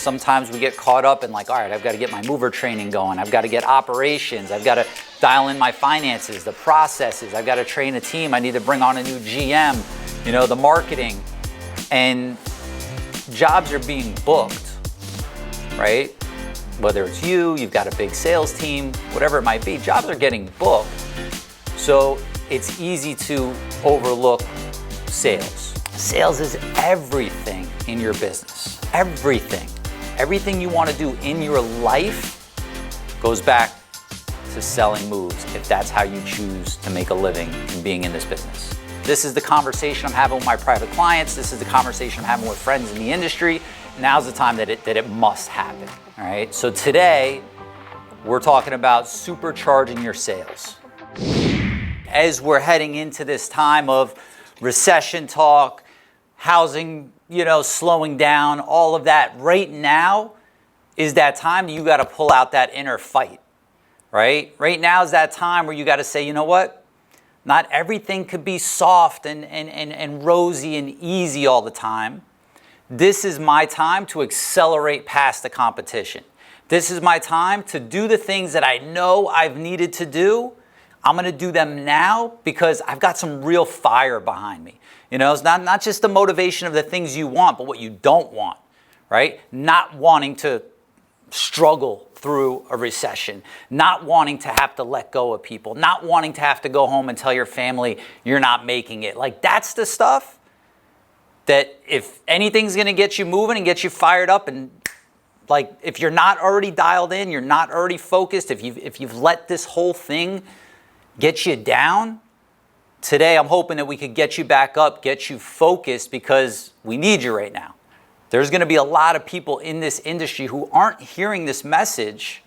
sometimes we get caught up in like, all right, I've got to get my mover training going. I've got to get operations. I've got to dial in my finances, the processes. I've got to train a team. I need to bring on a new GM, the marketing. And jobs are being booked, right? Whether it's you've got a big sales team, whatever it might be, jobs are getting booked. So it's easy to overlook sales. Sales is everything in your business. Everything. Everything you want to do in your life goes back to selling moves, if that's how you choose to make a living in being in this business. This is the conversation I'm having with my private clients. This is the conversation I'm having with friends in the industry. Now's the time that it must happen. All right. So today we're talking about supercharging your sales. As we're heading into this time of recession talk, housing, slowing down, all of that, right now is that time you got to pull out that inner fight, right? Right now is that time where you got to say, you know what? Not everything could be soft and rosy and easy all the time. This is my time to accelerate past the competition. This is my time to do the things that I know I've needed to do. I'm going to do them now because I've got some real fire behind me. It's not just the motivation of the things you want, but what you don't want, right? Not wanting to struggle through a recession, not wanting to have to let go of people, not wanting to have to go home and tell your family you're not making it. Like, that's the stuff that if anything's going to get you moving and get you fired up, and like if you're not already dialed in, you're not already focused, if you've let this whole thing get you down, today I'm hoping that we could get you back up, get you focused, because we need you right now. There's going to be a lot of people in this industry who aren't hearing this message,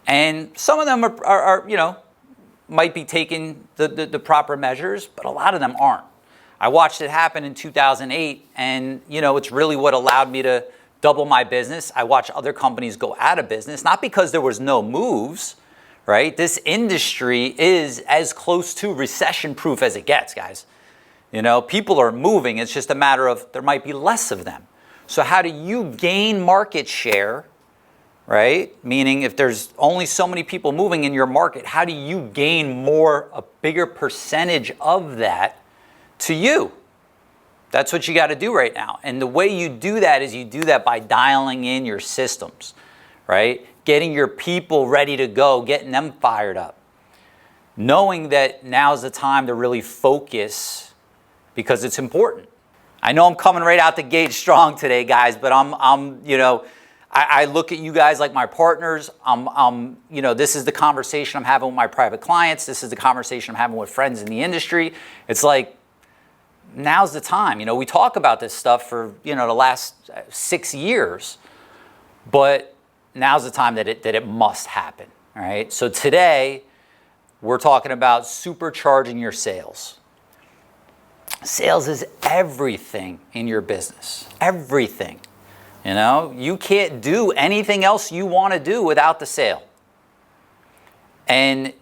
and some of them are might be taking the proper measures, but a lot of them aren't. I watched it happen in 2008, and it's really what allowed me to double my business. I watched other companies go out of business, not because there was no moves, right? This industry is as close to recession-proof as it gets, guys. People are moving. It's just a matter of there might be less of them. So how do you gain market share, right? Meaning if there's only so many people moving in your market, how do you gain a bigger percentage of that to you? That's what you got to do right now. And the way you do that is you do that by dialing in your systems, right? Getting your people ready to go, getting them fired up. Knowing that now's the time to really focus because it's important. I know I'm coming right out the gate strong today, guys, but I look at you guys like my partners. This is the conversation I'm having with my private clients. This is the conversation I'm having with friends in the industry. It's like, now's the time. We talk about this stuff for, the last 6 years, but now's the time that it must happen, all right? So today, we're talking about supercharging your sales. Sales is everything in your business, everything. You can't do anything else you want to do without the sale. And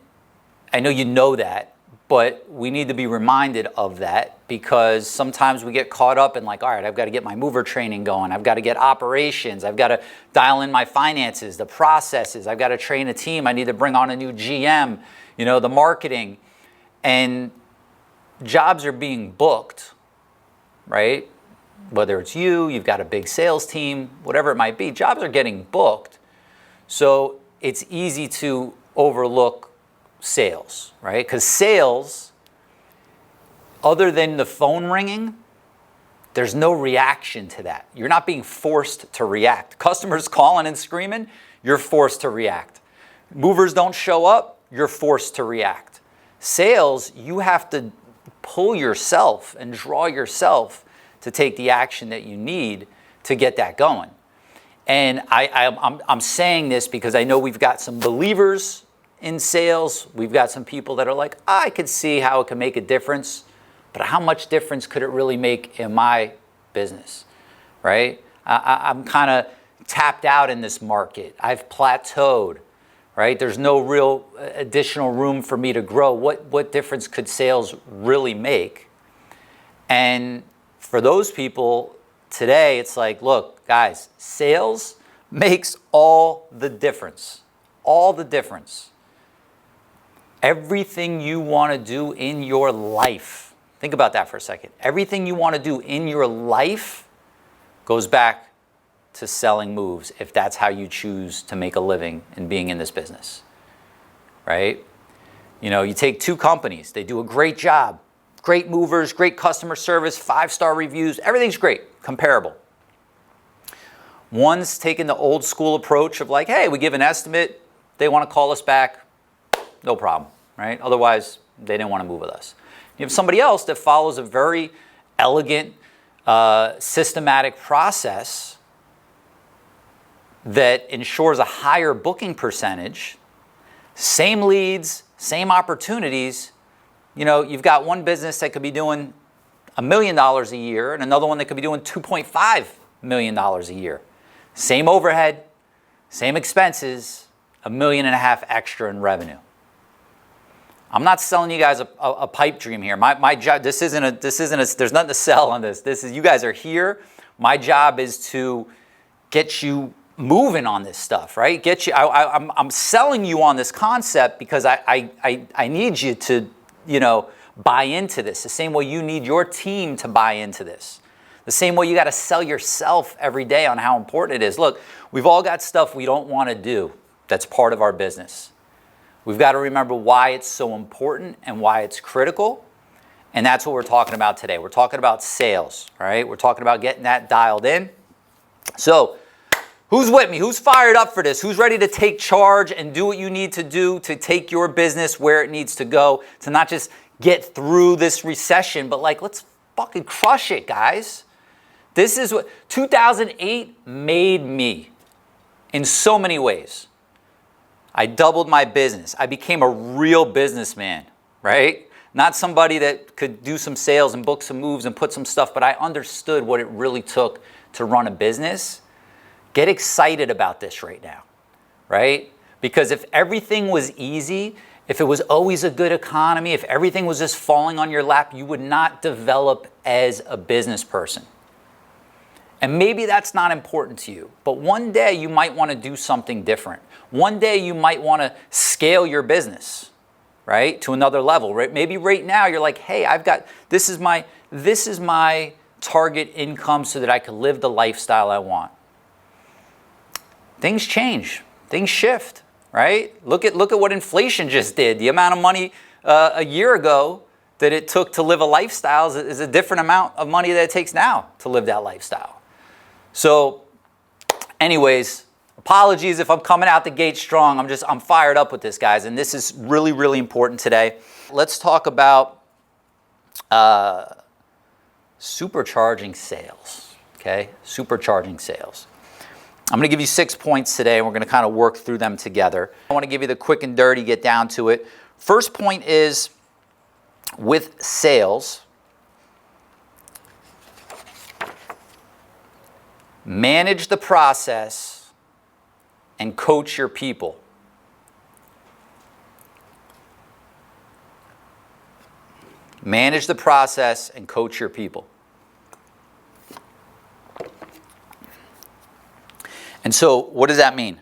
I know you know that, but we need to be reminded of that, because sometimes we get caught up in like, all right, I've got to get my mover training going. I've got to get operations. I've got to dial in my finances, the processes. I've got to train a team. I need to bring on a new GM, the marketing. And jobs are being booked, right? Whether it's you've got a big sales team, whatever it might be, jobs are getting booked. So it's easy to overlook sales, right? Because sales, other than the phone ringing, there's no reaction to that. You're not being forced to react. Customers calling and screaming, you're forced to react. Movers don't show up, you're forced to react. Sales, you have to pull yourself and draw yourself to take the action that you need to get that going. And I'm saying this because I know we've got some believers in sales. We've got some people that are like, I could see how it can make a difference, but how much difference could it really make in my business, right? I'm kind of tapped out in this market. I've plateaued, right? There's no real additional room for me to grow. What difference could sales really make? And for those people today, it's like, look, guys, sales makes all the difference. All the difference. Everything you want to do in your life, think about that for a second. Everything you want to do in your life goes back to selling moves if that's how you choose to make a living and being in this business, right? You know, you take two companies, they do a great job, great movers, great customer service, 5-star reviews, everything's great, comparable. One's taking the old school approach of like, hey, we give an estimate, they want to call us back, no problem, right? Otherwise, they didn't want to move with us. You have somebody else that follows a very elegant, systematic process that ensures a higher booking percentage, same leads, same opportunities. You know, you've got one business that could be doing $1 million a year and another one that could be doing $2.5 million a year. Same overhead, same expenses, $1.5 million extra in revenue. I'm not selling you guys a pipe dream here. My job, there's nothing to sell on this. This is, you guys are here. My job is to get you moving on this stuff, right? Get you. I'm selling you on this concept because I need you to, you know, buy into this. The same way you need your team to buy into this. The same way you got to sell yourself every day on how important it is. Look, we've all got stuff we don't want to do that's part of our business. We've got to remember why it's so important and why it's critical. And that's what we're talking about today. We're talking about sales, all right? We're talking about getting that dialed in. So, who's with me? Who's fired up for this? Who's ready to take charge and do what you need to do to take your business where it needs to go, to not just get through this recession, but like, let's fucking crush it, guys. This is what 2008 made me in so many ways. I doubled my business. I became a real businessman, right? Not somebody that could do some sales and book some moves and put some stuff, but I understood what it really took to run a business. Get excited about this right now, right? Because if everything was easy, if it was always a good economy, if everything was just falling on your lap, you would not develop as a business person. And maybe that's not important to you, but one day you might want to do something different. One day you might want to scale your business, right, to another level. Right? Maybe right now you're like, hey, this is my target income so that I can live the lifestyle I want. Things change, things shift, right? Look at what inflation just did. The amount of money a year ago that it took to live a lifestyle is a different amount of money that it takes now to live that lifestyle. So anyways, apologies if I'm coming out the gate strong. I'm fired up with this, guys, and this is really, really important today. Let's talk about supercharging sales, okay? Supercharging sales. I'm going to give you 6 points today, and we're going to kind of work through them together. I want to give you the quick and dirty, get down to it. First point is, with sales, manage the process and coach your people. Manage the process and coach your people. And so what does that mean?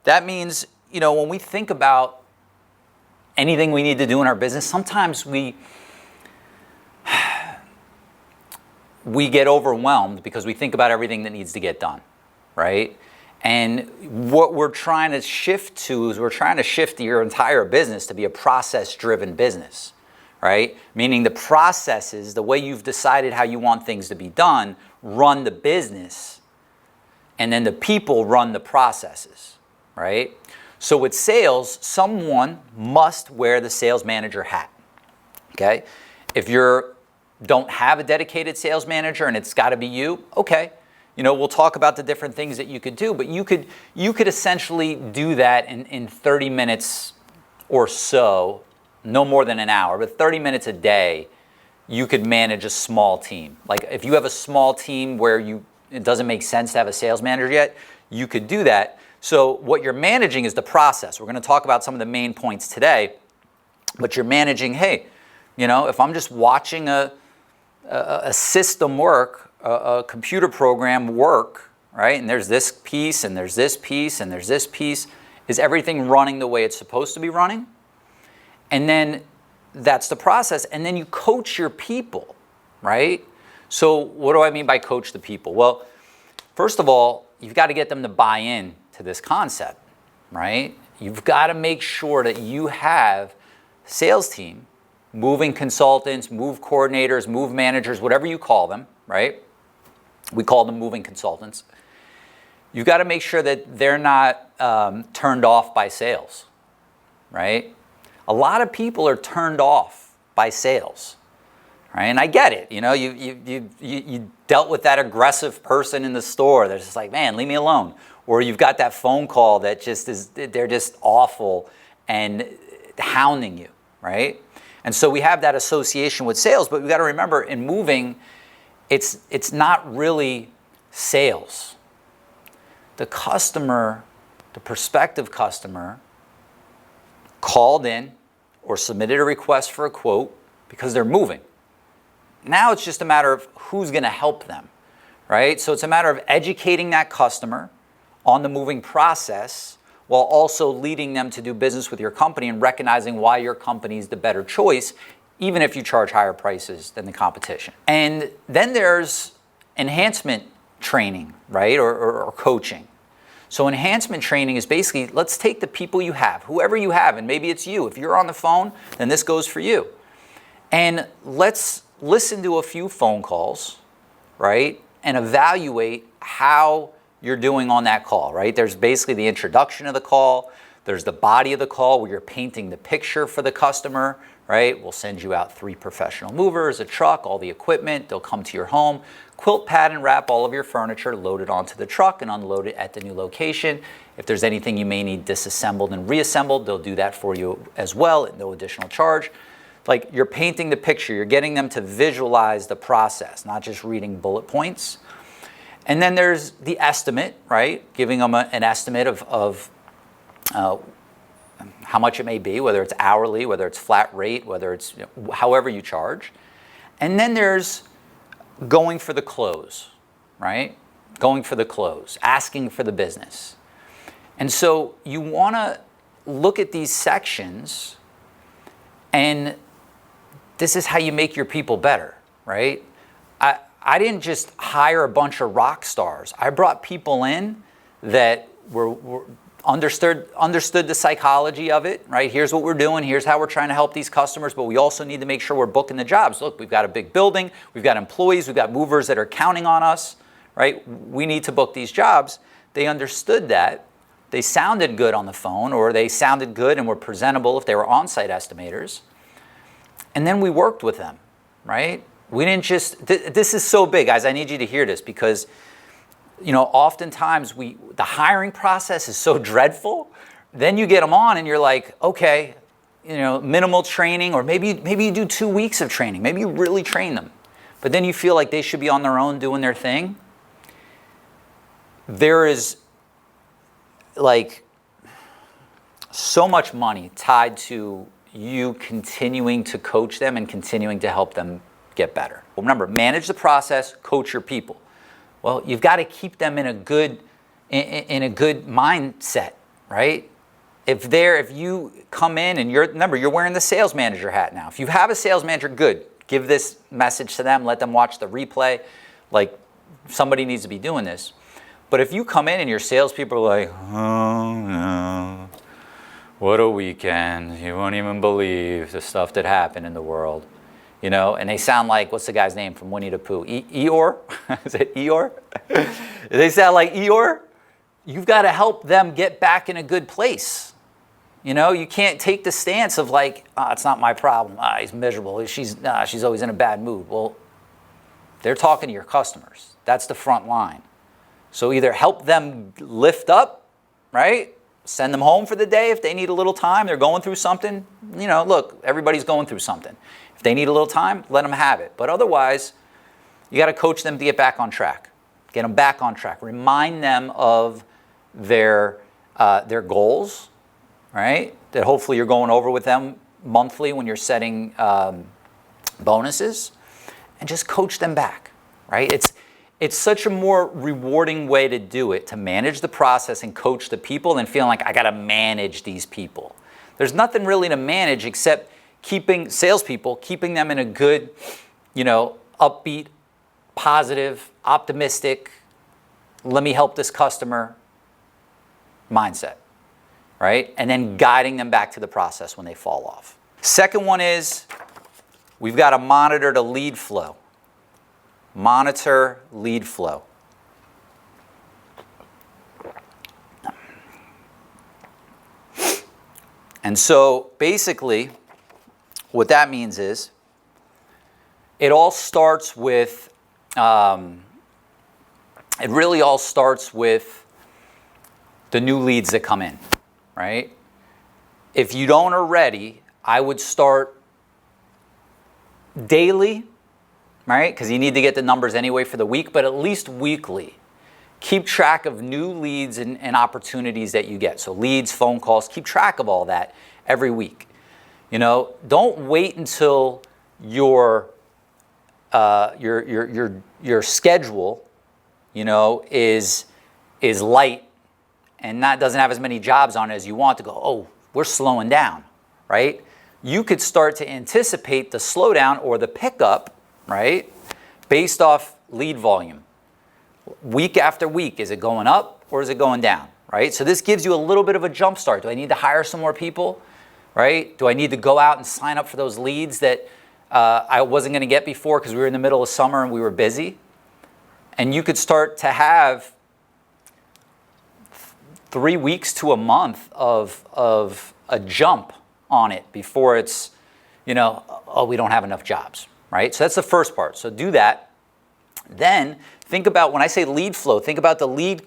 That means, you know, when we think about anything we need to do in our business, sometimes we get overwhelmed because we think about everything that needs to get done, right? And what we're trying to shift to is we're trying to shift your entire business to be a process-driven business, right? Meaning the processes, the way you've decided how you want things to be done, run the business, and then the people run the processes, right? So with sales, someone must wear the sales manager hat, okay? If you don't have a dedicated sales manager and it's got to be you, okay. You know, we'll talk about the different things that you could do, but you could essentially do that in 30 minutes or so, no more than an hour, but 30 minutes a day, you could manage a small team. Like if you have a small team where it doesn't make sense to have a sales manager yet, you could do that. So what you're managing is the process. We're going to talk about some of the main points today, but you're managing, hey, you know, if I'm just watching a system work, a computer program work, right? And there's this piece, and there's this piece, and there's this piece. Is everything running the way it's supposed to be running? And then that's the process. And then you coach your people, right? So what do I mean by coach the people? Well, first of all, you've got to get them to buy in to this concept, right? You've got to make sure that you have a sales team, moving consultants, move coordinators, move managers, whatever you call them, right? We call them moving consultants. You've got to make sure that they're not turned off by sales, right? A lot of people are turned off by sales, right? And I get it. You know, you dealt with that aggressive person in the store that's just like, man, leave me alone. Or you've got that phone call that just is, they're just awful and hounding you, right? And so we have that association with sales, but we've got to remember in moving, it's not really sales. The customer, the prospective customer, called in or submitted a request for a quote because they're moving. Now it's just a matter of who's going to help them, right? So it's a matter of educating that customer on the moving process while also leading them to do business with your company and recognizing why your company is the better choice, even if you charge higher prices than the competition. And then there's enhancement training, right, or coaching. So enhancement training is basically, let's take the people you have, whoever you have, and maybe it's you. If you're on the phone, then this goes for you. And let's listen to a few phone calls, right, and evaluate how you're doing on that call, right? There's basically the introduction of the call. There's the body of the call where you're painting the picture for the customer, right? We'll send you out 3 professional movers, a truck, all the equipment. They'll come to your home, quilt, pad, and wrap all of your furniture, load it onto the truck, and unload it at the new location. If there's anything you may need disassembled and reassembled, they'll do that for you as well at no additional charge. Like, you're painting the picture. You're getting them to visualize the process, not just reading bullet points. And then there's the estimate, right? Giving them an estimate of how much it may be, whether it's hourly, whether it's flat rate, whether it's however you charge. And then there's going for the close, right? Going for the close, asking for the business. And so you want to look at these sections, and this is how you make your people better, right? I didn't just hire a bunch of rock stars. I brought people in that were understood the psychology of it, right? Here's what we're doing. Here's how we're trying to help these customers, but we also need to make sure we're booking the jobs. Look, we've got a big building. We've got employees. We've got movers that are counting on us, right? We need to book these jobs. They understood that. They sounded good on the phone, or they sounded good and were presentable if they were on-site estimators. And then we worked with them, right? We didn't just, this is so big, guys. I need you to hear this because, oftentimes the hiring process is so dreadful. Then you get them on and you're like, okay, minimal training, or maybe you do 2 weeks of training. Maybe you really train them. But then you feel like they should be on their own doing their thing. There is like so much money tied to you continuing to coach them and continuing to help them get better. Remember, manage the process, coach your people. Well, you've got to keep them in a good mindset, right? If you come in and you're wearing the sales manager hat now. If you have a sales manager, good. Give this message to them, let them watch the replay. Like, somebody needs to be doing this. But if you come in and your salespeople are like, oh no, what a weekend. You won't even believe the stuff that happened in the world. And they sound like, what's the guy's name from Winnie the Pooh? Eeyore? Is it Eeyore? They sound like Eeyore? You've got to help them get back in a good place. You can't take the stance of like, it's not my problem. He's miserable. She's always in a bad mood. Well, they're talking to your customers. That's the front line. So either help them lift up, right? Send them home for the day if they need a little time. They're going through something. Look, everybody's going through something. If they need a little time, let them have it. But otherwise, you got to coach them to get back on track. Get them back on track. Remind them of their goals, right? That hopefully you're going over with them monthly when you're setting bonuses, and just coach them back, right? it's such a more rewarding way to do it, to manage the process and coach the people than feeling like I got to manage these people. There's nothing really to manage except keeping salespeople, keeping them in a good, upbeat, positive, optimistic, let me help this customer mindset, right? And then guiding them back to the process when they fall off. Second one is we've got to monitor the lead flow. Monitor lead flow. And so basically what that means is it all starts with, it really all starts with the new leads that come in, right? If you don't already, I would start daily, right? Because you need to get the numbers anyway for the week, but at least weekly. Keep track of new leads and opportunities that you get. So leads, phone calls, keep track of all that every week. Don't wait until your schedule, is light and doesn't have as many jobs on it as you want to go, oh, we're slowing down, right? You could start to anticipate the slowdown or the pickup, right, based off lead volume. Week after week, is it going up or is it going down, right? So this gives you a little bit of a jump start. Do I need to hire some more people, right? Do I need to go out and sign up for those leads that I wasn't going to get before because we were in the middle of summer and we were busy? And you could start to have 3 weeks to a month of a jump on it before it's, oh, we don't have enough jobs, right? So that's the first part. So do that. Then think about, when I say lead flow, think about the lead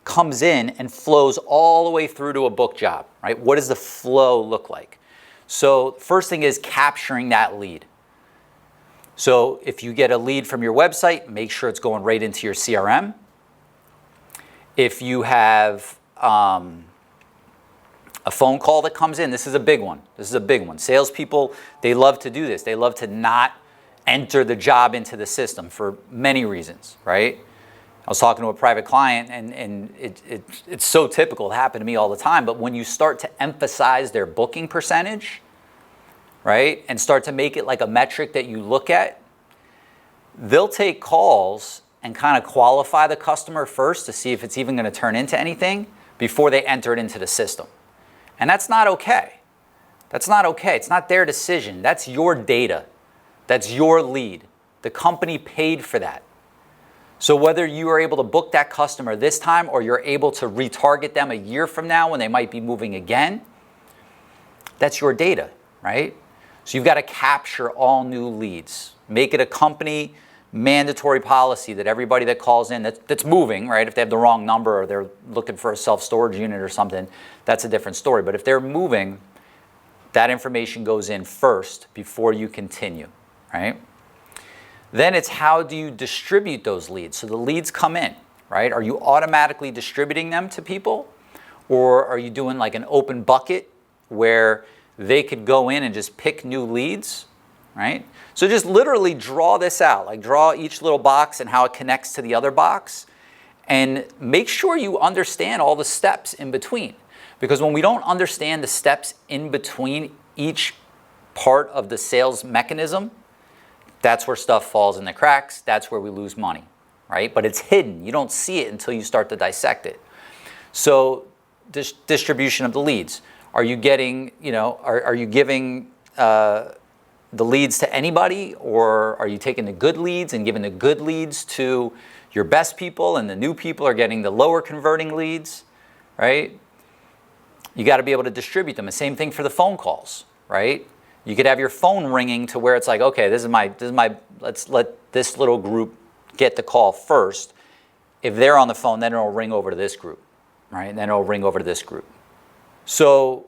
comes in and flows all the way through to a book job, right? What does the flow look like? So first thing is capturing that lead. So if you get a lead from your website, make sure it's going right into your CRM. If you have a phone call that comes in, this is a big one. This is a big one. Salespeople, they love to do this. They love to not enter the job into the system for many reasons, right? I was talking to a private client, and it's so typical. It happened to me all the time. But when you start to emphasize their booking percentage, right, and start to make it like a metric that you look at, they'll take calls and kind of qualify the customer first to see if it's even going to turn into anything before they enter it into the system. And that's not okay. That's not okay. It's not their decision. That's your data. That's your lead. The company paid for that. So whether you are able to book that customer this time or you're able to retarget them a year from now when they might be moving again, that's your data, right? So you've got to capture all new leads. Make it a company mandatory policy that everybody that calls in that's moving, right? If they have the wrong number or they're looking for a self-storage unit or something, that's a different story. But if they're moving, that information goes in first before you continue, right? Then it's how do you distribute those leads? So the leads come in, right? Are you automatically distributing them to people? Or are you doing like an open bucket where they could go in and just pick new leads, right? So just literally draw this out, like draw each little box and how it connects to the other box, and make sure you understand all the steps in between. Because when we don't understand the steps in between each part of the sales mechanism, that's where stuff falls in the cracks. That's where we lose money, right? But it's hidden. You don't see it until you start to dissect it. So distribution of the leads. Are you getting, are you giving the leads to anybody, or are you taking the good leads and giving the good leads to your best people and the new people are getting the lower converting leads, right? You got to be able to distribute them. The same thing for the phone calls, right? You could have your phone ringing to where it's like, okay, this is my, let's let this little group get the call first. If they're on the phone, then it'll ring over to this group, right? And then it'll ring over to this group. So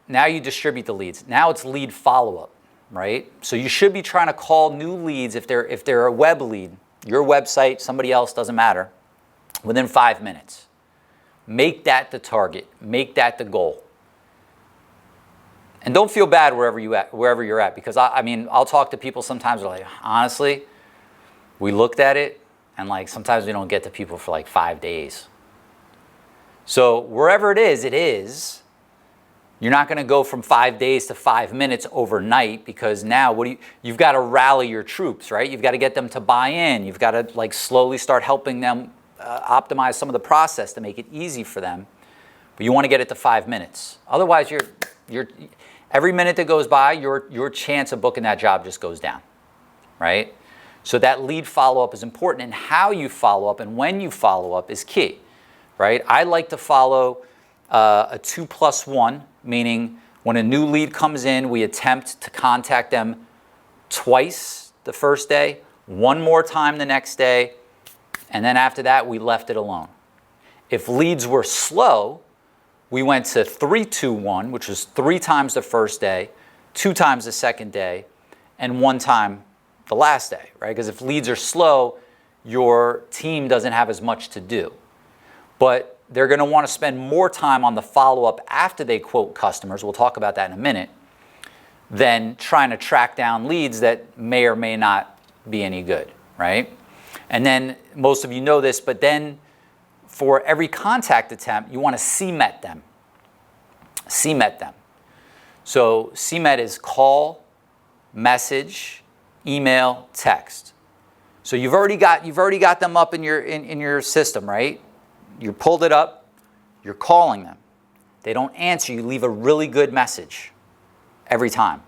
now you distribute the leads. Now it's lead follow-up, right? So you should be trying to call new leads if they're a web lead, your website, somebody else, doesn't matter, within 5 minutes. Make that the target. Make that the goal. And don't feel bad wherever you're at, because I'll talk to people sometimes. They're like, honestly, we looked at it, And like sometimes we don't get to people for like 5 days. So wherever it is, you're not going to go from 5 days to 5 minutes overnight, because now you've got to rally your troops, right? You've got to get them to buy in. You've got to like slowly start helping them optimize some of the process to make it easy for them. But you want to get it to 5 minutes. Otherwise, you're every minute that goes by, your chance of booking that job just goes down, right? So that lead follow-up is important, and how you follow up and when you follow up is key, right? I like to follow a 2+1, meaning when a new lead comes in, we attempt to contact them twice the first day, one more time the next day, and then after that, we left it alone. If leads were slow, we went to 3-2-1, which was 3 times the first day, 2 times the second day, and 1 time the last day, right? Because if leads are slow, your team doesn't have as much to do. But they're going to want to spend more time on the follow-up after they quote customers, we'll talk about that in a minute, than trying to track down leads that may or may not be any good, right? And then most of you know this, but then for every contact attempt, you want to CMET them. CMET them. So CMET is call, message, email, text. So you've already got them up in your system, right? You pulled it up, you're calling them. They don't answer, you leave a really good message every time.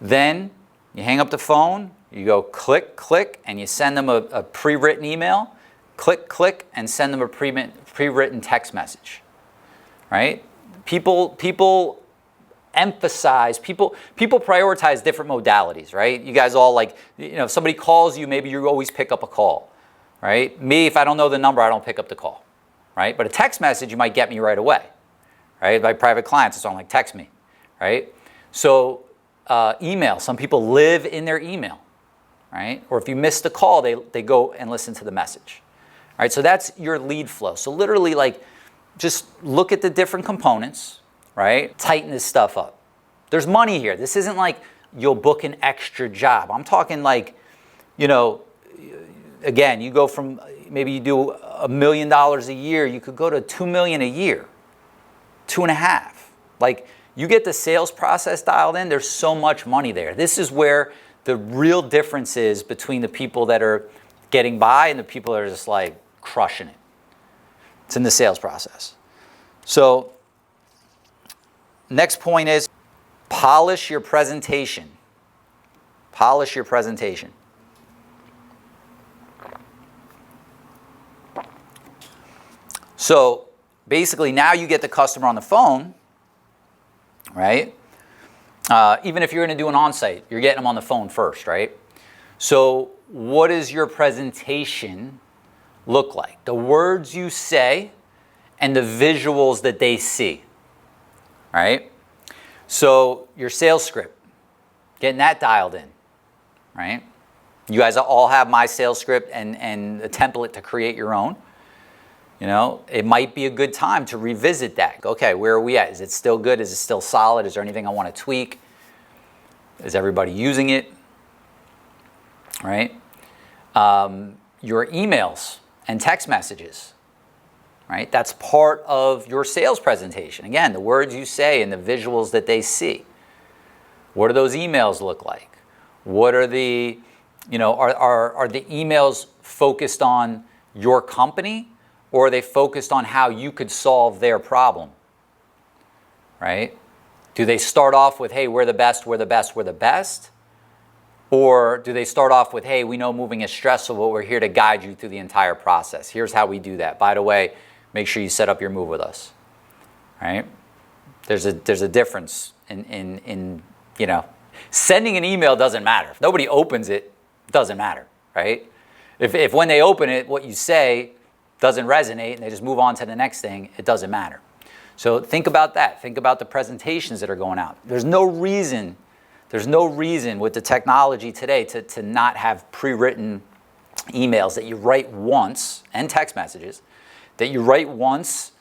Then you hang up the phone, you go click, click, and you send them a pre-written email, click, click, and send them a pre-written text message, right? People emphasize, people prioritize different modalities, right? You guys all like, if somebody calls you, maybe you always pick up a call, right? Me, if I don't know the number, I don't pick up the call, right? But a text message, you might get me right away, right? By private clients, it's on like text me, right? So email, some people live in their email, right? Or if you miss the call, they go and listen to the message, right? So that's your lead flow. So literally like, just look at the different components, right? Tighten this stuff up. There's money here. This isn't like you'll book an extra job. I'm talking like, again, you go from, maybe you do $1 million a year, you could go to $2 million a year, 2.5. Like you get the sales process dialed in, there's so much money there. This is where the real difference is between the people that are getting by and the people that are just like crushing it. It's in the sales process. So next point is polish your presentation. Polish your presentation. So basically now you get the customer on the phone, right? Even if you're going to do an on-site, you're getting them on the phone first, right? So what does your presentation look like? The words you say and the visuals that they see, right? So your sales script, getting that dialed in, right? You guys all have my sales script and a template to create your own. It might be a good time to revisit that. Okay, where are we at? Is it still good? Is it still solid? Is there anything I want to tweak? Is everybody using it? Right? Your emails and text messages, right? That's part of your sales presentation. Again, the words you say and the visuals that they see. What do those emails look like? What are the, are the emails focused on your company, or are they focused on how you could solve their problem, right? Do they start off with, hey, we're the best, we're the best, we're the best? Or do they start off with, hey, we know moving is stressful, but we're here to guide you through the entire process. Here's how we do that. By the way, make sure you set up your move with us, right? There's a difference in sending an email doesn't matter. If nobody opens it, it doesn't matter, right? If when they open it, what you say doesn't resonate and they just move on to the next thing, it doesn't matter. So think about that. Think about the presentations that are going out. There's no reason with the technology today to not have pre-written emails that you write once, and text messages that you write once.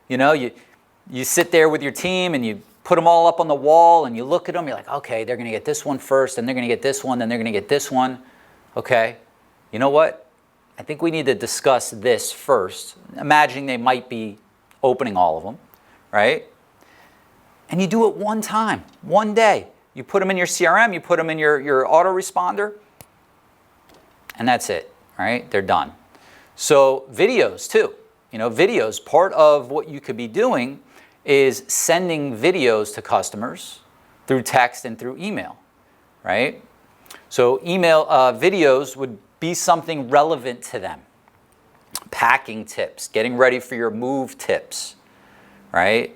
You sit there with your team and you put them all up on the wall and you look at them, you're like, okay, they're going to get this one first, and they're going to get this one, then they're going to get this one. Okay, you know what? I think we need to discuss this first. Imagining they might be opening all of them, right? And you do it one time, one day. You put them in your CRM, you put them in your autoresponder, and that's it, right? They're done. So videos too. Videos, part of what you could be doing is sending videos to customers through text and through email, right? So email videos would be something relevant to them. Packing tips, getting ready for your move tips, right?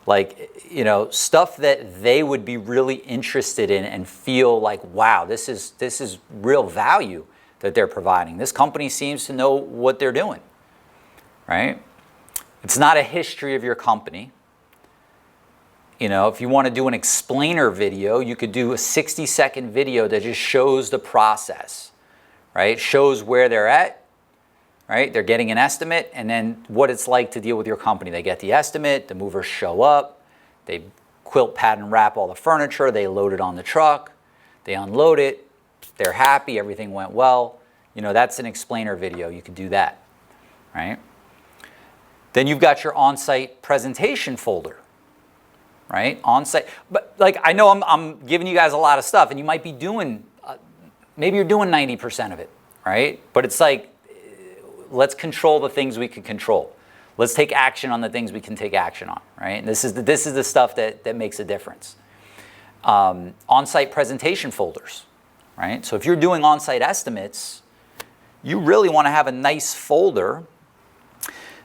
Like, stuff that they would be really interested in and feel like, wow, this is real value that they're providing. This company seems to know what they're doing, right? It's not a history of your company. If you want to do an explainer video, you could do a 60-second video that just shows the process, right? Shows where they're at, right? They're getting an estimate, and then what it's like to deal with your company. They get the estimate, the movers show up, they quilt, pad, and wrap all the furniture, they load it on the truck, they unload it, they're happy, everything went well. That's an explainer video. You could do that, right? Then you've got your on-site presentation folder, right? On-site, but like I know I'm giving you guys a lot of stuff, and you might be doing, maybe you're doing 90% of it, right? But it's like, let's control the things we can control. Let's take action on the things we can take action on, right? And this is the stuff that makes a difference. On-site presentation folders, right? So if you're doing on-site estimates, you really want to have a nice folder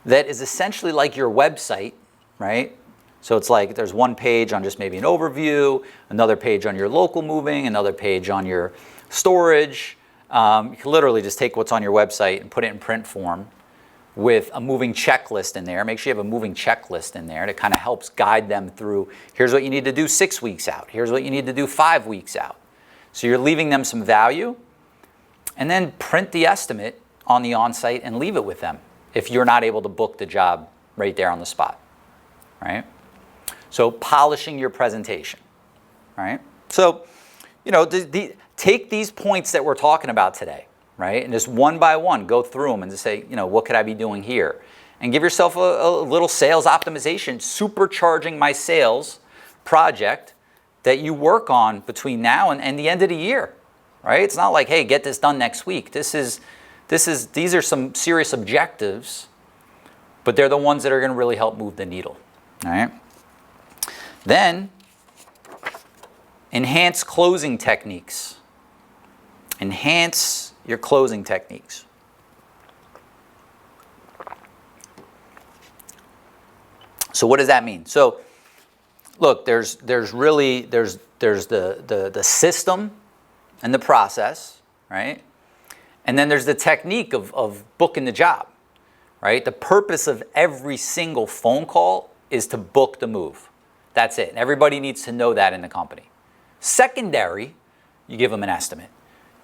that is essentially like your website, right? So it's like there's one page on just maybe an overview, another page on your local moving, another page on your storage. You can literally just take what's on your website and put it in print form with a moving checklist in there. Make sure you have a moving checklist in there that kind of helps guide them through, here's what you need to do 6 weeks out. Here's what you need to do 5 weeks out. So you're leaving them some value, and then print the estimate on the on-site and leave it with them if you're not able to book the job right there on the spot, right? So polishing your presentation, right? So, take these points that we're talking about today, right? And just one by one, go through them and just say, what could I be doing here? And give yourself a little sales optimization, supercharging my sales project that you work on between now and the end of the year, right? It's not like, hey, get this done next week. These are some serious objectives, but they're the ones that are going to really help move the needle, all right? Then, enhance closing techniques. Enhance your closing techniques. So what does that mean? So look, there's the system and the process, right? And then there's the technique of booking the job, right? The purpose of every single phone call is to book the move. That's it. And everybody needs to know that in the company. Secondary, you give them an estimate.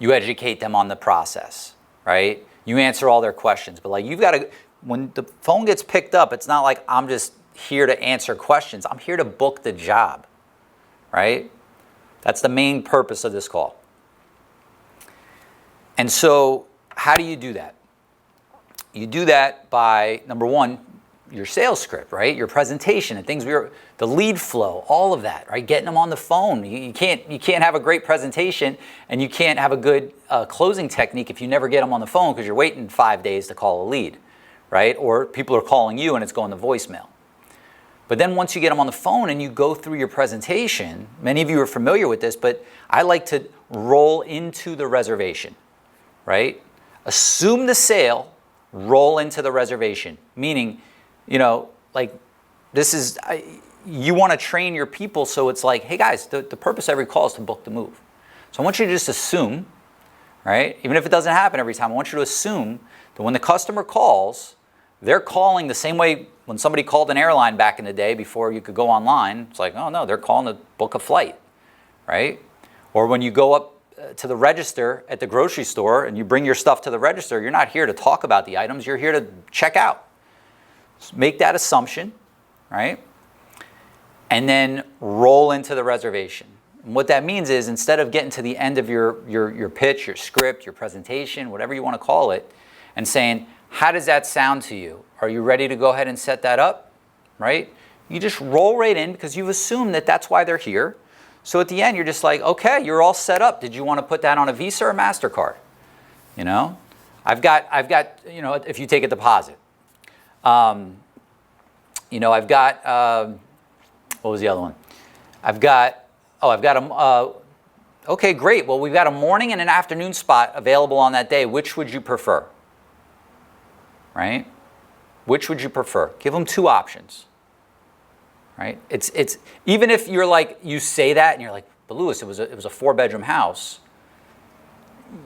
You educate them on the process, right? You answer all their questions. But like you've got to, when the phone gets picked up, it's not like I'm just here to answer questions. I'm here to book the job, right? That's the main purpose of this call. And so how do you do that? You do that by, number one, your sales script, right? Your presentation and things, the lead flow, all of that, right? Getting them on the phone. You can't have a great presentation and you can't have a good closing technique if you never get them on the phone because you're waiting 5 days to call a lead, right? Or people are calling you and it's going to voicemail. But then once you get them on the phone and you go through your presentation, many of you are familiar with this, but I like to roll into the reservation, right? Assume the sale, roll into the reservation, meaning, like this is, you want to train your people so it's like, hey guys, the purpose of every call is to book the move. So I want you to just assume, right? Even if it doesn't happen every time, I want you to assume that when the customer calls, they're calling the same way when somebody called an airline back in the day before you could go online. It's like, oh no, they're calling to book a flight, right? Or when you go up to the register at the grocery store and you bring your stuff to the register, you're not here to talk about the items, you're here to check out. So make that assumption, right? And then roll into the reservation. And what that means is instead of getting to the end of your pitch, your script, your presentation, whatever you want to call it, and saying, how does that sound to you? Are you ready to go ahead and set that up, right? You just roll right in because you've assumed that that's why they're here. So at the end, you're just like, okay, you're all set up. Did you want to put that on a Visa or MasterCard? You know, I've got, you know, if you take a deposit, you know, I've got, what was the other one? Okay, great. Well, we've got a morning and an afternoon spot available on that day. Which would you prefer? Right? Which would you prefer? Give them two options. Right? It's even if you're like, you say that and you're like, but Lewis, it was a 4-bedroom house.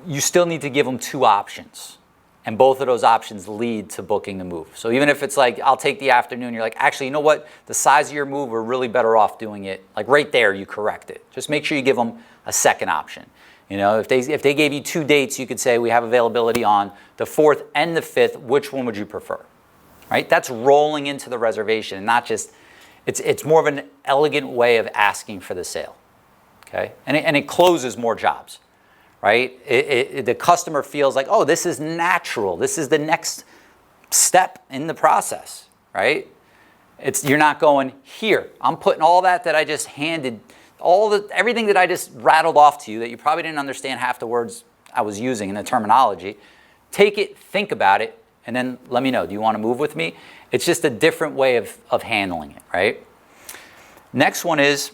You still need to give them two options. And both of those options lead to booking the move. So even if it's like, I'll take the afternoon, you're like, actually, you know what? The size of your move, we're really better off doing it. Like right there, you correct it. Just make sure you give them a second option. You know, if they gave you 2 dates, you could say, we have availability on the 4th and the 5th. Which one would you prefer? Right? That's rolling into the reservation and not just, it's more of an elegant way of asking for the sale. Okay? And it closes more jobs. Right? The customer feels like, oh, this is natural. This is the next step in the process, right? You're not going, here, I'm putting all that I just handed, everything that I just rattled off to you that you probably didn't understand half the words I was using in the terminology. Take it, think about it, and then let me know. Do you want to move with me? It's just a different way of handling it, right? Next one is,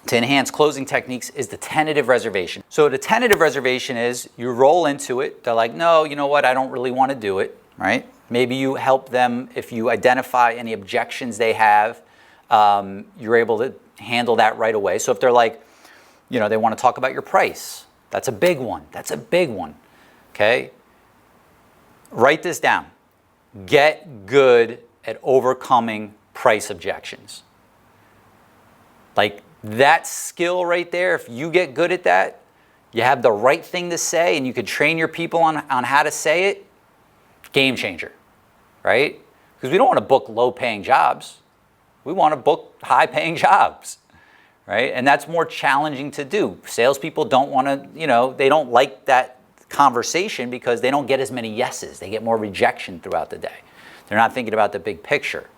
to enhance closing techniques, is the tentative reservation. So the tentative reservation is you roll into it. They're like, no, you know what? I don't really want to do it, right? Maybe you help them if you identify any objections they have. You're able to handle that right away. So if they're like, you know, they want to talk about your price. That's a big one. That's a big one. Okay? Write this down. Get good at overcoming price objections. Like, that skill right there, if you get good at that, you have the right thing to say and you could train your people on how to say it, game changer, right? Because we don't want to book low-paying jobs. We want to book high-paying jobs, right? And that's more challenging to do. Salespeople don't want to, you know, they don't like that conversation because they don't get as many yeses. They get more rejection throughout the day. They're not thinking about the big picture,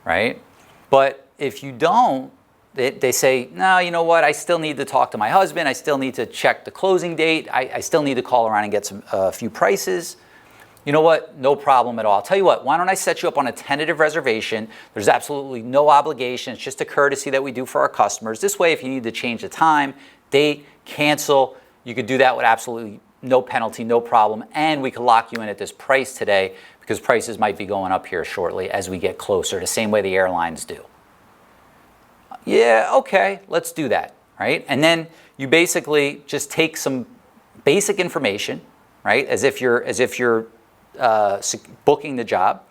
right? But if you don't, they say, no, you know what, I still need to talk to my husband. I still need to check the closing date. I still need to call around and get a few prices. You know what, no problem at all. I'll tell you what, why don't I set you up on a tentative reservation? There's absolutely no obligation. It's just a courtesy that we do for our customers. This way, if you need to change the time, date, cancel, you could do that with absolutely no penalty, no problem. And we could lock you in at this price today because prices might be going up here shortly as we get closer, the same way the airlines do. Yeah, okay, let's do that, right? And then you basically just take some basic information, right? As if you're booking the job,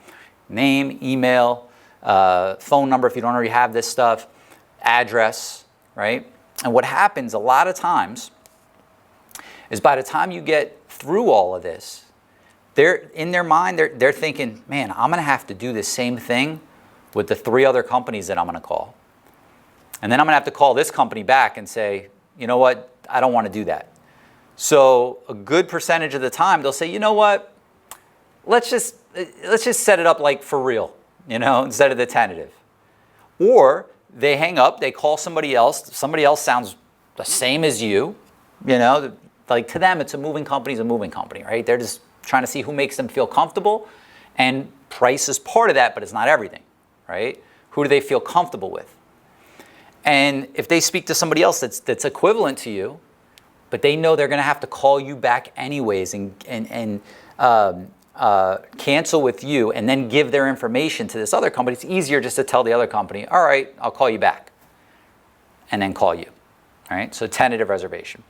name, email, phone number if you don't already have this stuff, address, right? And what happens a lot of times is by the time you get through all of this, in their mind, they're thinking, man, I'm going to have to do the same thing with the 3 other companies that I'm going to call. And then I'm going to have to call this company back and say, you know what, I don't want to do that. So a good percentage of the time, they'll say, you know what, let's just set it up like for real, you know, instead of the tentative. Or they hang up, they call somebody else sounds the same as you know, like to them, it's a moving company, right? They're just trying to see who makes them feel comfortable, and price is part of that, but it's not everything, right? Who do they feel comfortable with? And if they speak to somebody else that's equivalent to you, but they know they're going to have to call you back anyways and cancel with you and then give their information to this other company, it's easier just to tell the other company, all right, I'll call you back, and then call you. All right, so tentative reservation.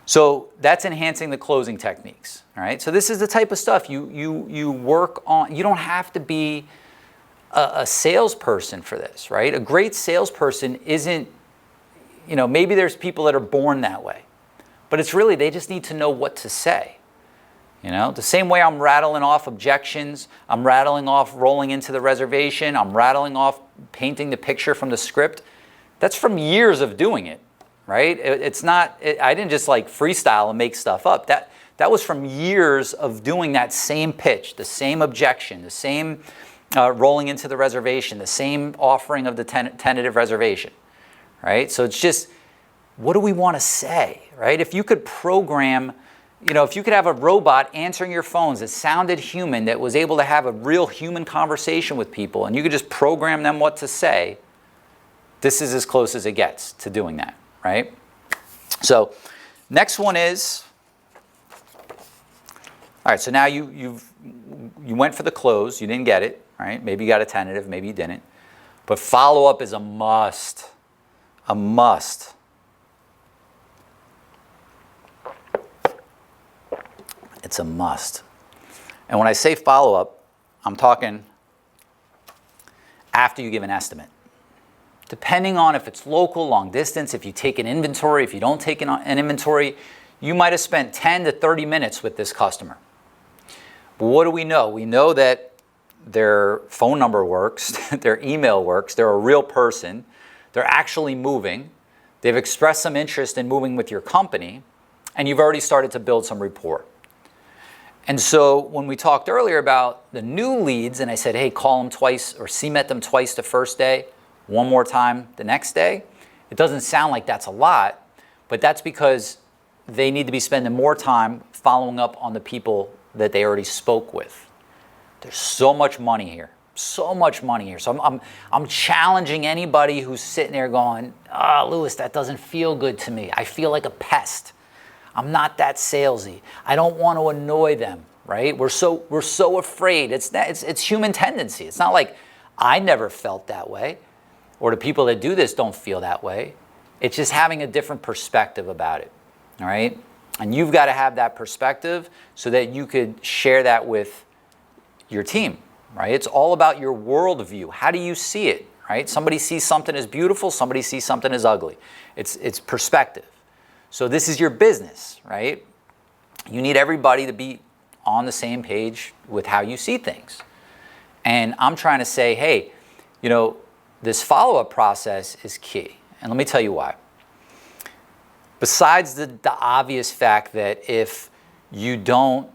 So that's enhancing the closing techniques. All right, so this is the type of stuff you work on. You don't have to be a salesperson for this, right? A great salesperson isn't, you know, maybe there's people that are born that way, but it's really, they just need to know what to say. You know, the same way I'm rattling off objections, I'm rattling off rolling into the reservation, I'm rattling off painting the picture from the script. That's from years of doing it, right? It's not, I didn't just like freestyle and make stuff up. That was from years of doing that same pitch, the same objection, the same rolling into the reservation, the same offering of the tentative reservation, right? So it's just, what do we want to say, right? If you could program, if you could have a robot answering your phones that sounded human, that was able to have a real human conversation with people, and you could just program them what to say, this is as close as it gets to doing that, right? So next one is, all right, so now you went for the close, you didn't get it, right? Maybe you got a tentative, maybe you didn't. But follow-up is a must, a must. It's a must. And when I say follow-up, I'm talking after you give an estimate. Depending on if it's local, long distance, if you take an inventory, if you don't take an inventory, you might have spent 10 to 30 minutes with this customer. But what do we know? We know that their phone number works, their email works, they're a real person, they're actually moving, they've expressed some interest in moving with your company, and you've already started to build some rapport. And so when we talked earlier about the new leads, and I said, hey, call them twice or CMET them twice the first day, one more time the next day, it doesn't sound like that's a lot, but that's because they need to be spending more time following up on the people that they already spoke with. There's so much money here, so much money here. So I'm challenging anybody who's sitting there going, Louis, that doesn't feel good to me. I feel like a pest. I'm not that salesy. I don't want to annoy them, right? We're so afraid. It's human tendency. It's not like I never felt that way, or the people that do this don't feel that way. It's just having a different perspective about it, all right? And you've got to have that perspective so that you could share that with your team, right? It's all about your worldview. How do you see it, right? Somebody sees something as beautiful, somebody sees something as ugly. It's perspective. So this is your business, right? You need everybody to be on the same page with how you see things. And I'm trying to say, hey, this follow-up process is key. And let me tell you why. Besides the obvious fact that if you don't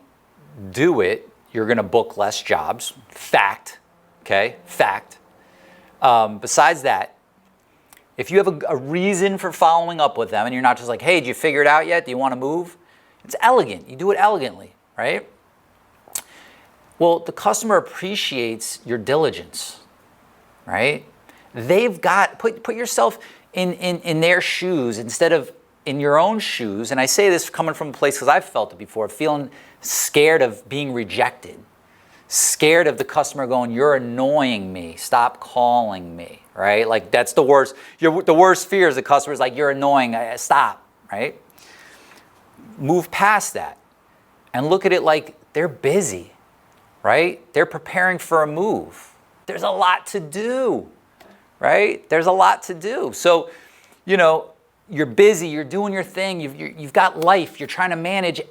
do it, you're going to book less jobs. Fact, okay? Fact. Besides that, if you have a reason for following up with them and you're not just like, hey, did you figure it out yet? Do you want to move? It's elegant. You do it elegantly, right? Well, the customer appreciates your diligence, right? They've got, put yourself in their shoes instead of in your own shoes. And I say this coming from a place because I've felt it before, feeling scared of being rejected, scared of the customer going, you're annoying me, stop calling me, right? Like that's the worst. The worst fear is the customer's like, you're annoying, stop, right? Move past that and look at it like they're busy, right? They're preparing for a move. There's a lot to do, right? There's a lot to do. So, you're busy, you're doing your thing, you've got life, you're trying to manage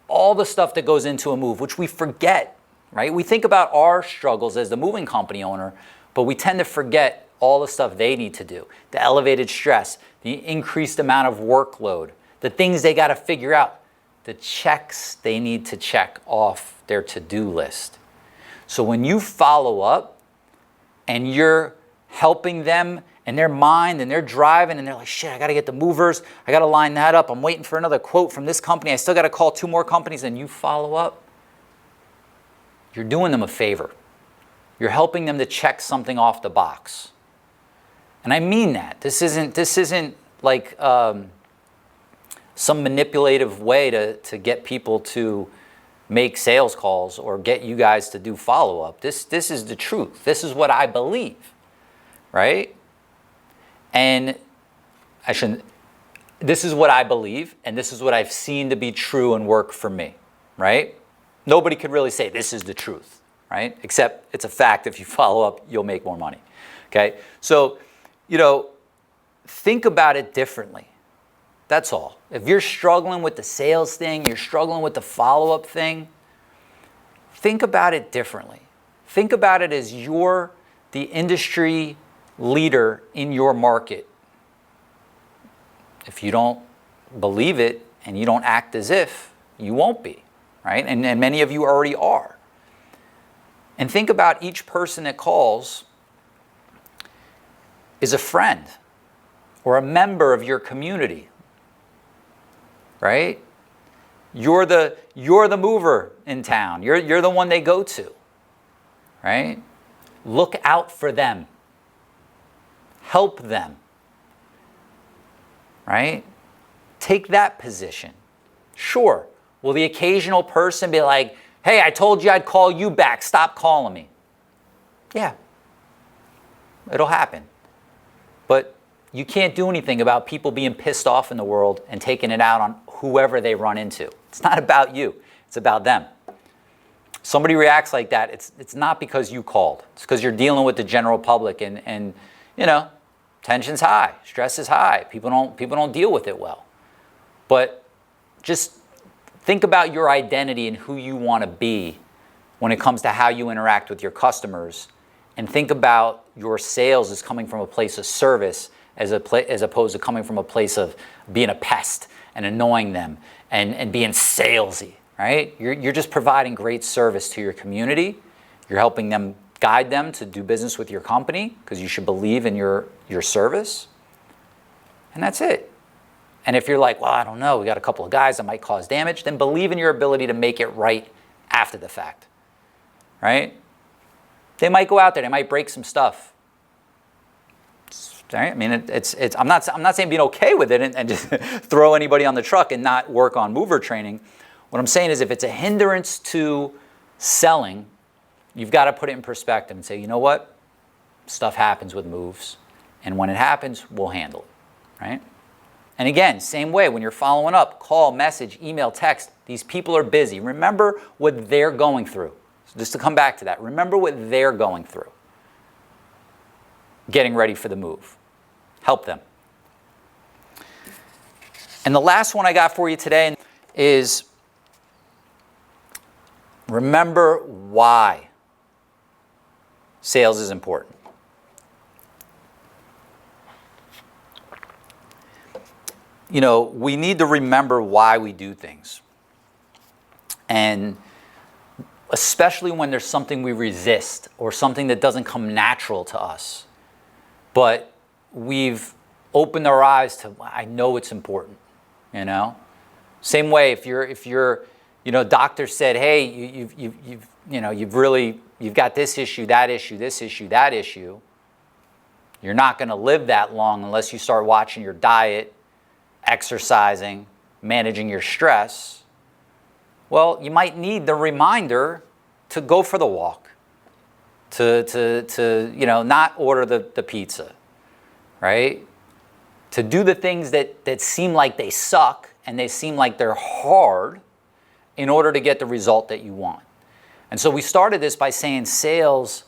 all the stuff that goes into a move, which we forget, right? We think about our struggles as the moving company owner, but we tend to forget all the stuff they need to do, the elevated stress, the increased amount of workload, the things they got to figure out, the checks they need to check off their to-do list. So when you follow up and you're helping them in their mind and they're driving and they're like, shit, I got to get the movers. I got to line that up. I'm waiting for another quote from this company. I still got to call 2 more companies, and you follow up. You're doing them a favor. You're helping them to check something off the box. And I mean that. This isn't like some manipulative way to get people to make sales calls or get you guys to do follow-up. This is the truth. This is what I believe, right? And this is what I believe, and this is what I've seen to be true and work for me, right? Nobody could really say this is the truth, right? Except it's a fact. If you follow up, you'll make more money, okay? So, think about it differently. That's all. If you're struggling with the sales thing, you're struggling with the follow-up thing, think about it differently. Think about it as you're the industry leader in your market. If you don't believe it and you don't act as if, you won't be, right? And many of you already are. And think about each person that calls is a friend or a member of your community, right? You're the mover in town. You're the one they go to, right? Look out for them. Help them, right? Take that position. Sure, will the occasional person be like, hey, I told you I'd call you back, stop calling me? Yeah, it'll happen. But you can't do anything about people being pissed off in the world and taking it out on whoever they run into. It's not about you, it's about them. Somebody reacts like that, it's not because you called. It's because you're dealing with the general public and you know, tension's high, stress is high. People don't deal with it well. But just think about your identity and who you want to be when it comes to how you interact with your customers, and think about your sales as coming from a place of service as opposed to coming from a place of being a pest and annoying them and being salesy, right? You're just providing great service to your community. You're helping them, guide them to do business with your company because you should believe in your service. And that's it. And if you're like, well, I don't know, we got a couple of guys that might cause damage, then believe in your ability to make it right after the fact, right? They might go out there, they might break some stuff. Right? I mean, I'm not saying being okay with it and just throw anybody on the truck and not work on mover training. What I'm saying is if it's a hindrance to selling, you've got to put it in perspective and say, you know what? Stuff happens with moves. And when it happens, we'll handle it, right? And again, same way, when you're following up, call, message, email, text. These people are busy. Remember what they're going through. So just to come back to that, remember what they're going through. Getting ready for the move. Help them. And the last one I got for you today is remember why sales is important. You know, we need to remember why we do things. And especially when there's something we resist or something that doesn't come natural to us. But we've opened our eyes to, I know it's important, you know? Same way, if you're, you know, doctor said, hey, you've got this issue, that issue, this issue, that issue. You're not going to live that long unless you start watching your diet, exercising, managing your stress. Well, you might need the reminder to go for the walk, to you know, not order the pizza, right? To do the things that seem like they suck and they seem like they're hard in order to get the result that you want. And so we started this by saying sales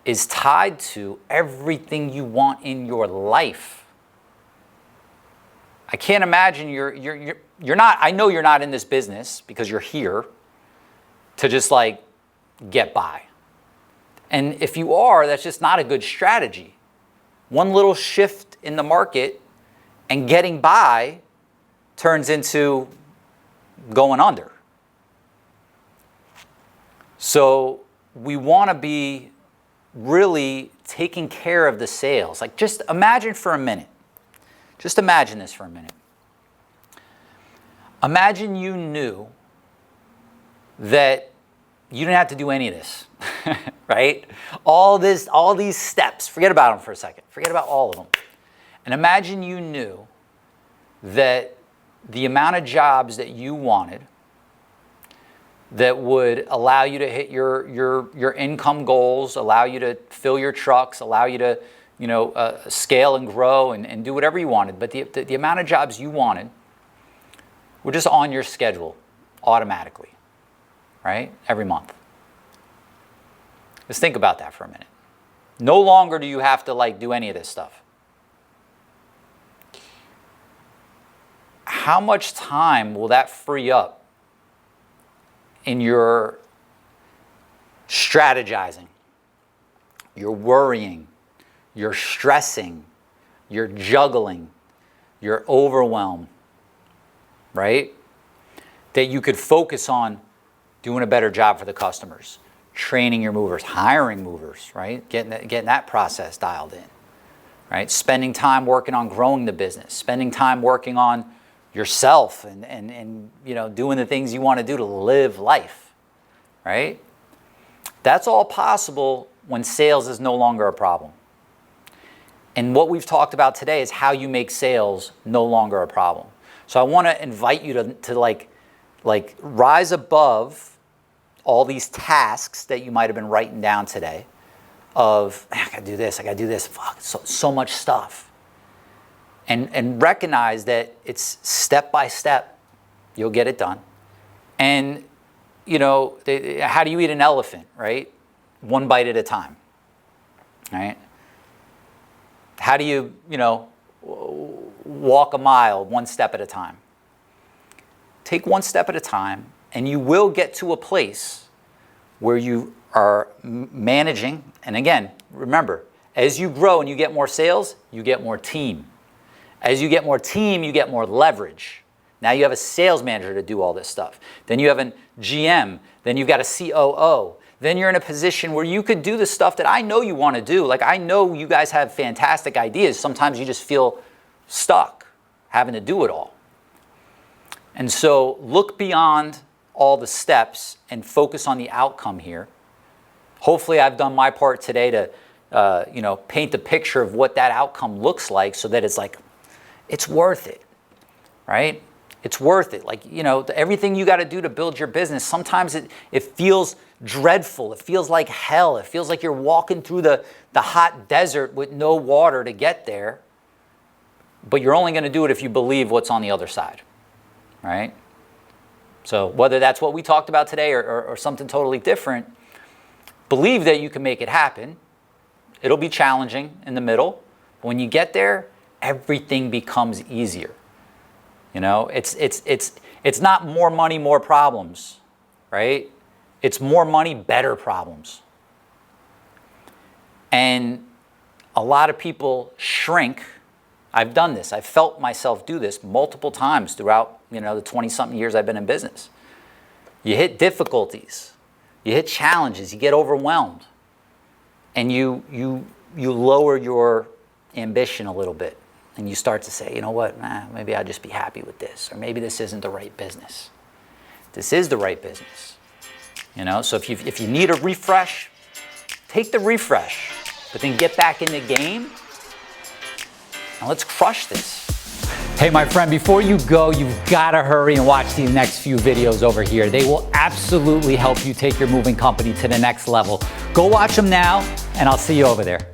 is tied to everything you want in your life. I can't imagine you're not, I know you're not in this business because you're here to just like get by. And if you are, that's just not a good strategy. One little shift in the market and getting by turns into going under. So we want to be really taking care of the sales. Like just imagine for a minute. Just imagine this for a minute. Imagine you knew that you didn't have to do any of this, right? All these steps, forget about them for a second. Forget about all of them. And imagine you knew that the amount of jobs that you wanted that would allow you to hit your income goals, allow you to fill your trucks, allow you to scale and grow and do whatever you wanted. But the amount of jobs you wanted were just on your schedule automatically, right? Every month. Just think about that for a minute. No longer do you have to like do any of this stuff. How much time will that free up in your strategizing, your worrying, you're stressing, you're juggling, you're overwhelmed, right? that you could focus on doing a better job for the customers, training your movers, hiring movers, right? Getting that process dialed in, right? Spending time working on growing the business, spending time working on yourself and you know, doing the things you want to do to live life, right? That's all possible when sales is no longer a problem. And what we've talked about today is how you make sales no longer a problem. So I want to invite you to like rise above all these tasks that you might have been writing down today of, I gotta do this, fuck, so much stuff. And recognize that it's step by step, you'll get it done. And, you know, how do you eat an elephant, right? One bite at a time, right? How do you, you know, walk a mile one step at a time? Take one step at a time, and you will get to a place where you are managing. And again, remember, as you grow and you get more sales, you get more team. As you get more team, you get more leverage. Now you have a sales manager to do all this stuff. Then you have a GM. Then you've got a COO. Then you're in a position where you could do the stuff that I know you want to do. Like, I know you guys have fantastic ideas. Sometimes you just feel stuck having to do it all. And so look beyond all the steps and focus on the outcome here. Hopefully I've done my part today to you know, paint the picture of what that outcome looks like, so that it's like, it's worth it, right? It's worth it. Like, you know, everything you got to do to build your business, sometimes it feels dreadful. It feels like hell. It feels like you're walking through the hot desert with no water to get there. But you're only going to do it if you believe what's on the other side, right? So whether that's what we talked about today or something totally different, believe that you can make it happen. It'll be challenging in the middle. But when you get there, everything becomes easier. You know, it's not more money, more problems, right? It's more money, better problems. And a lot of people shrink. I've done this. I've felt myself do this multiple times throughout, you know, the 20-something years I've been in business. You hit difficulties, you hit challenges, you get overwhelmed, and you lower your ambition a little bit. And you start to say, you know what, maybe I'll just be happy with this. Or maybe this isn't the right business. This is the right business. You know, so if you need a refresh, take the refresh. But then get back in the game and let's crush this. Hey, my friend, before you go, you've got to hurry and watch these next few videos over here. They will absolutely help you take your moving company to the next level. Go watch them now, and I'll see you over there.